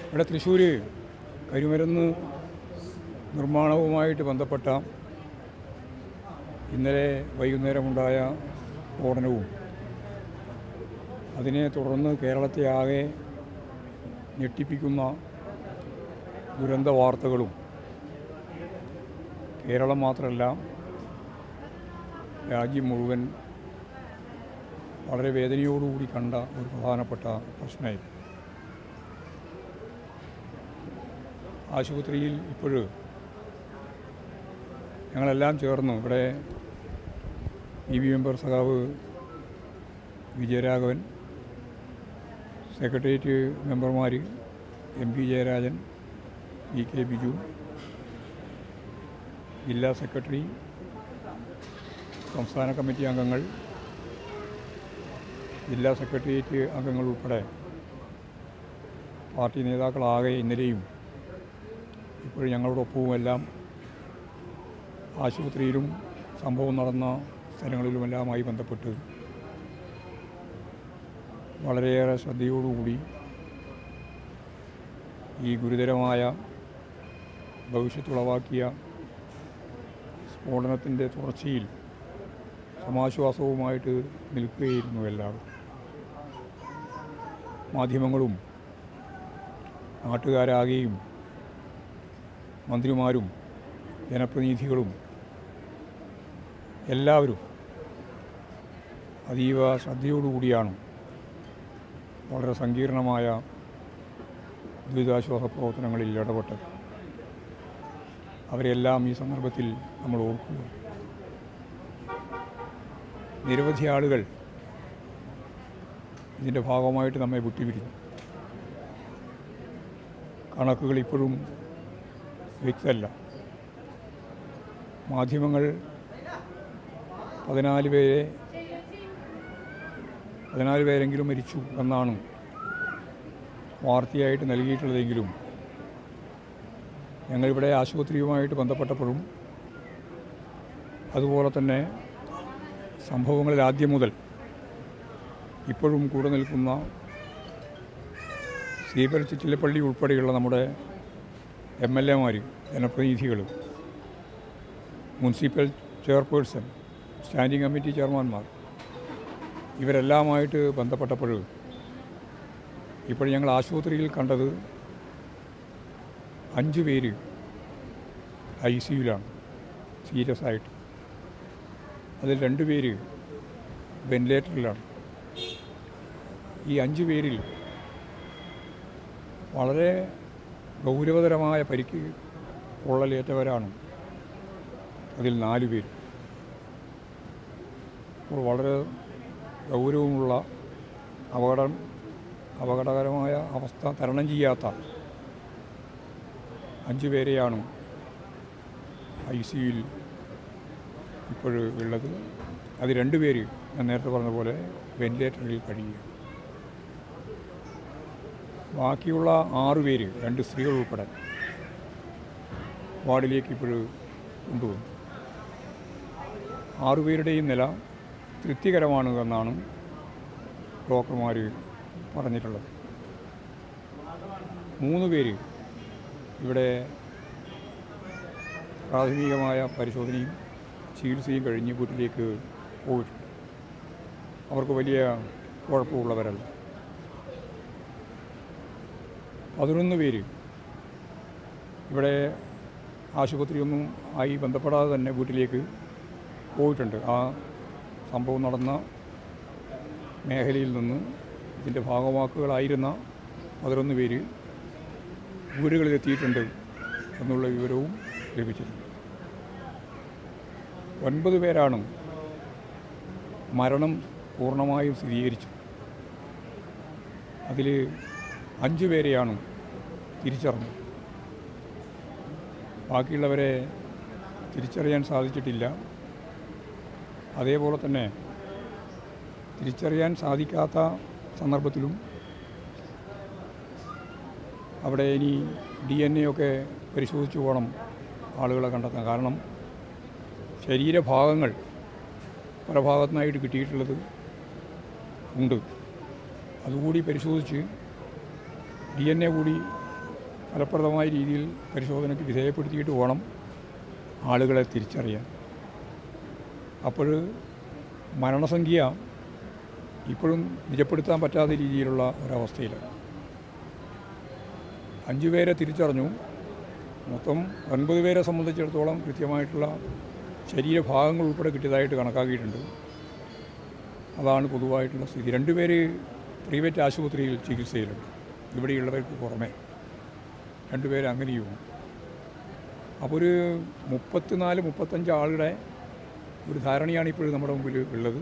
ഇവിടെ തൃശ്ശൂർ കരിമരുന്ന് നിർമ്മാണവുമായിട്ട് ബന്ധപ്പെട്ട ഇന്നലെ വൈകുന്നേരമുണ്ടായ സ്ഫോടനവും അതിനെ തുടർന്ന് കേരളത്തെ ആകെ ഞെട്ടിപ്പിക്കുന്ന ദുരന്ത വാർത്തകളും കേരളം മാത്രമല്ല രാജ്യം മുഴുവൻ വളരെ വേദനയോടുകൂടി കണ്ട ഒരു പ്രധാനപ്പെട്ട പ്രശ്നമായി. ആശുപത്രിയിൽ ഇപ്പോഴും ഞങ്ങളെല്ലാം ചേർന്ന് ഇവിടെ മെമ്പർ സഖാവ് വിജയരാഘവൻ, സെക്രട്ടേറിയറ്റ് മെമ്പർമാർ MP ജയരാജൻ, VK ബിജു, ജില്ലാ സെക്രട്ടറി, സംസ്ഥാന കമ്മിറ്റി അംഗങ്ങൾ, ജില്ലാ സെക്രട്ടേറിയറ്റ് അംഗങ്ങൾ ഉൾപ്പെടെ പാർട്ടി നേതാക്കളാകെ ഇന്നലെയും ഇപ്പോഴും ഞങ്ങളോടൊപ്പവുമെല്ലാം ആശുപത്രിയിലും സംഭവം നടന്ന സ്ഥലങ്ങളിലുമെല്ലാമായി ബന്ധപ്പെട്ട് വളരെയേറെ ശ്രദ്ധയോടുകൂടി ഈ ഗുരുതരമായ ഭവിഷ്യത്തുളവാക്കിയ സ്ഫോടനത്തിൻ്റെ തുടർച്ചയിൽ സമാശ്വാസവുമായിട്ട് നിൽക്കുകയായിരുന്നു എല്ലാവരും. മാധ്യമങ്ങളും നാട്ടുകാരാകെയും മന്ത്രിമാരും ജനപ്രതിനിധികളും എല്ലാവരും അതീവ ശ്രദ്ധയോടുകൂടിയാണ് വളരെ സങ്കീർണമായ ദുരിതാശ്വാസ പ്രവർത്തനങ്ങളിൽ ഇടപെട്ടത്. അവരെല്ലാം ഈ സന്ദർഭത്തിൽ നമ്മൾ ഓർക്കുക. നിരവധി ആളുകൾ ഇതിൻ്റെ ഭാഗമായിട്ട് നമ്മെ വിട്ടുപിരിഞ്ഞു. കണക്കുകൾ ഇപ്പോഴും വ്യക്തമല്ല. മാധ്യമങ്ങൾ 14 പേരെങ്കിലും മരിച്ചു എന്നാണ് വാർത്തയായിട്ട് നൽകിയിട്ടുള്ളതെങ്കിലും ഞങ്ങളിവിടെ ആശുപത്രിയുമായിട്ട് ബന്ധപ്പെട്ടപ്പോഴും അതുപോലെ തന്നെ സംഭവങ്ങളിൽ ആദ്യം മുതൽ ഇപ്പോഴും കൂടെ നിൽക്കുന്ന സീബൽ ചിറ്റിലപ്പള്ളി ഉൾപ്പെടെയുള്ള നമ്മുടെ MLA മാർ, ജനപ്രതിനിധികൾ, മുനിസിപ്പൽ ചെയർപേഴ്സൺ, സ്റ്റാൻഡിംഗ് കമ്മിറ്റി ചെയർമാൻമാർ ഇവരെല്ലാമായിട്ട് ബന്ധപ്പെട്ടപ്പോൾ ഇപ്പോൾ ഞങ്ങൾ ആശുപത്രിയിൽ കണ്ടത് 5 പേര് ICUവിലാണ് സീരിയസ് ആയിട്ട്. അതിൽ 2 പേര് വെന്റിലേറ്ററിലാണ്. ഈ 5 പേരിൽ വളരെ ഗൗരവതരമായ പരിക്ക് പൊള്ളലേറ്റവരാണ് അതിൽ 4 പേര്. അപ്പോൾ വളരെ ഗൗരവമുള്ള അപകടകരമായ അവസ്ഥ തരണം ചെയ്യാത്ത 5 പേരെയാണ് ICUവിൽ ഇപ്പോഴുള്ളത്. അത് 2 പേര് ഞാൻ നേരത്തെ പറഞ്ഞ പോലെ വെന്റിലേറ്ററിൽ കഴിയുക. ബാക്കിയുള്ള 6 പേര്, 2 സ്ത്രീകൾ ഉൾപ്പെടെ വാർഡിലേക്ക് ഇപ്പോഴും കൊണ്ടുവന്നു. 6 പേരുടെയും നില തൃപ്തികരമാണ് എന്നാണ് ഡോക്ടർമാർ പറഞ്ഞിട്ടുള്ളത്. 3 പേര് ഇവിടെ പ്രാഥമികമായ പരിശോധനയും ചികിത്സയും കഴിഞ്ഞ് വീട്ടിലേക്ക് പോയിട്ടുണ്ട്. അവർക്ക് വലിയ കുഴപ്പമുള്ളവരല്ല. 11 പേര് ഇവിടെ ആശുപത്രിയൊന്നും ആയി ബന്ധപ്പെടാതെ തന്നെ വീട്ടിലേക്ക് പോയിട്ടുണ്ട്. ആ സംഭവം നടന്ന മേഖലയിൽ നിന്ന് ഇതിൻ്റെ ഭാഗവാക്കുകളായിരുന്ന 11 പേര് വീടുകളിലെത്തിയിട്ടുണ്ട് എന്നുള്ള വിവരവും ലഭിച്ചിട്ടുണ്ട്. 9 പേരാണ് മരണം പൂർണ്ണമായും സ്ഥിരീകരിച്ചത്. അതിൽ 5 പേരെയാണ് തിരിച്ചറിഞ്ഞത്. ബാക്കിയുള്ളവരെ തിരിച്ചറിയാൻ സാധിച്ചിട്ടില്ല. അതേപോലെ തന്നെ തിരിച്ചറിയാൻ സാധിക്കാത്ത സന്ദർഭത്തിലും അവിടെ ഇനി DNA ഒക്കെ പരിശോധിച്ച് പോകണം ആളുകളെ കണ്ടെത്താൻ. കാരണം ശരീരഭാഗങ്ങൾ പല ഭാഗത്തുനിന്നായിട്ട് കിട്ടിയിട്ടുള്ളത് ഉണ്ട്. അതുകൂടി പരിശോധിച്ച് DNA കൂടി ഫലപ്രദമായ രീതിയിൽ പരിശോധനയ്ക്ക് വിധേയപ്പെടുത്തിയിട്ട് വേണം ആളുകളെ തിരിച്ചറിയാൻ. അപ്പോൾ മരണസംഖ്യ ഇപ്പോഴും നിജപ്പെടുത്താൻ പറ്റാത്ത രീതിയിലുള്ള ഒരവസ്ഥയിലാണ്. 5 പേരെ തിരിച്ചറിഞ്ഞു. മൊത്തം 9 പേരെ സംബന്ധിച്ചിടത്തോളം കൃത്യമായിട്ടുള്ള ശരീരഭാഗങ്ങൾ ഉൾപ്പെടെ കിട്ടിയതായിട്ട് കണക്കാക്കിയിട്ടുണ്ട്. അതാണ് പൊതുവായിട്ടുള്ള സ്ഥിതി. 2 പേര് പ്രൈവറ്റ് ആശുപത്രിയിൽ ചികിത്സയിലുണ്ട്, ഇവിടെയുള്ളവർക്ക് പുറമെ 2 പേര് അങ്ങനെയുമുണ്ട്. അപ്പോൾ ഒരു 34-35 ആളുടെ ഒരു ധാരണയാണ് ഇപ്പോഴും നമ്മുടെ മുമ്പിൽ ഉള്ളത്.